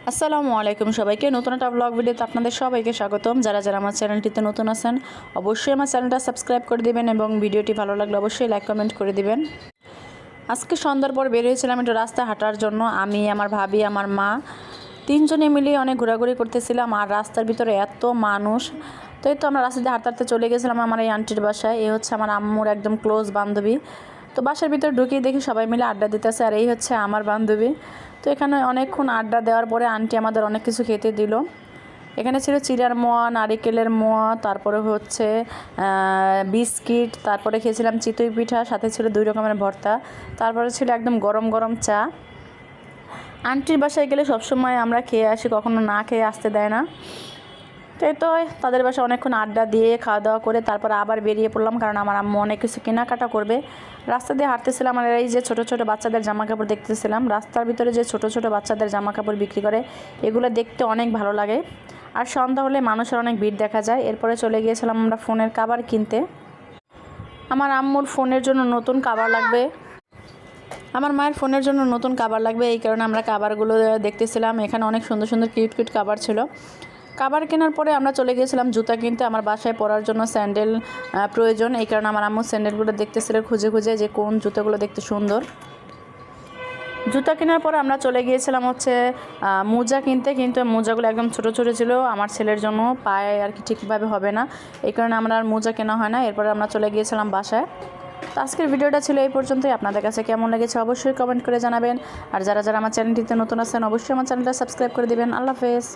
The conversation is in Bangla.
আসসালামু আলাইকুম সবাইকে নতুন একটা ব্লগ ভিডিওতে আপনাদের সবাইকে স্বাগতম। যারা যারা আমার চ্যানেলটিতে নতুন আছেন অবশ্যই আমার চ্যানেলটা সাবস্ক্রাইব করে দিবেন এবং ভিডিওটি ভালো লাগলে অবশ্যই লাইক কমেন্ট করে দিবেন। আজকে সন্ধ্যার পর বের হয়েছিলাম একটু রাস্তায় হাঁটার জন্য। আমি, আমার ভাবি, আমার মা তিনজনে মিলিয়ে অনেক ঘোরাঘুরি করতেছিলাম। আর রাস্তার ভিতরে এত মানুষ, তো এই তো আমরা রাস্তা দিয়ে হাঁটতে হাঁটতে চলে গেছিলাম আমার এই আন্টির বাসায়। এই হচ্ছে আমার আম্মুর একদম ক্লোজ বান্ধবী। তো বাসার ভিতরে ঢুকিয়ে দেখি সবাই মিলে আড্ডা দিতেছে, আর এই হচ্ছে আমার বান্ধবী। তো এখানে অনেকক্ষণ আড্ডা দেওয়ার পরে আন্টি আমাদের অনেক কিছু খেতে দিল। এখানে ছিল চিড়ার মোয়া, নারিকেলের মোয়া, তারপরে হচ্ছে বিস্কিট, তারপরে খেয়েছিলাম চিতই পিঠা, সাথে ছিল 2 রকমের ভর্তা, তারপরে ছিল একদম গরম গরম চা। আন্টির বাসায় গেলে সবসময় আমরা খেয়ে আসি, কখনো না খেয়ে আসতে দেয় না। তাই তো তাদের বাসায় অনেকক্ষণ আড্ডা দিয়ে খাওয়া দাওয়া করে তারপর আবার বেরিয়ে পড়লাম, কারণ আমার আম্মু অনেক কিছু কেনাকাটা করবে। রাস্তা দিয়ে হাঁটতেছিলাম আর এই যে ছোটো ছোটো বাচ্চাদের জামা কাপড় দেখতেছিলাম। রাস্তার ভিতরে যে ছোটো ছোটো বাচ্চাদের জামা কাপড় বিক্রি করে, এগুলো দেখতে অনেক ভালো লাগে। আর সন্ধ্যা হলে মানুষের অনেক ভিড় দেখা যায়। এরপরে চলে গিয়েছিলাম আমরা ফোনের কভার কিনতে। আমার আম্মুর ফোনের জন্য নতুন কভার লাগবে, আমার মায়ের ফোনের জন্য নতুন কভার লাগবে, এই কারণে আমরা কভারগুলো দেখতেছিলাম। এখানে অনেক সুন্দর সুন্দর কিউট কিউট কভার ছিল। কভার কেনার পরে আমরা চলে গিয়েছিলাম জুতা কিনতে। আমার বাসায় পরার জন্য স্যান্ডেল প্রয়োজন, এই কারণে আমার আম্মু স্যান্ডেলগুলো দেখতেছিল খুঁজে খুঁজে যে কোন জুতাগুলো দেখতে সুন্দর। জুতা কেনার পরে আমরা চলে গিয়েছিলাম হচ্ছে মোজা কিনতে, কিন্তু মোজাগুলো একদম ছোটো ছোটো ছিল। আমার ছেলের জন্য পায়ে আর কি ঠিকভাবে হবে না, এই কারণে আমরা আর মোজা কেনা হয় না। এরপরে আমরা চলে গিয়েছিলাম বাসায়। তো আজকের ভিডিওটা ছিল এই পর্যন্তই। আপনাদের কাছে কেমন লেগেছে অবশ্যই কমেন্ট করে জানাবেন। আর যারা যারা আমার চ্যানেলটিতে নতুন আছেন অবশ্যই আমার চ্যানেলটা সাবস্ক্রাইব করে দিবেন। আল্লাহ হাফেজ।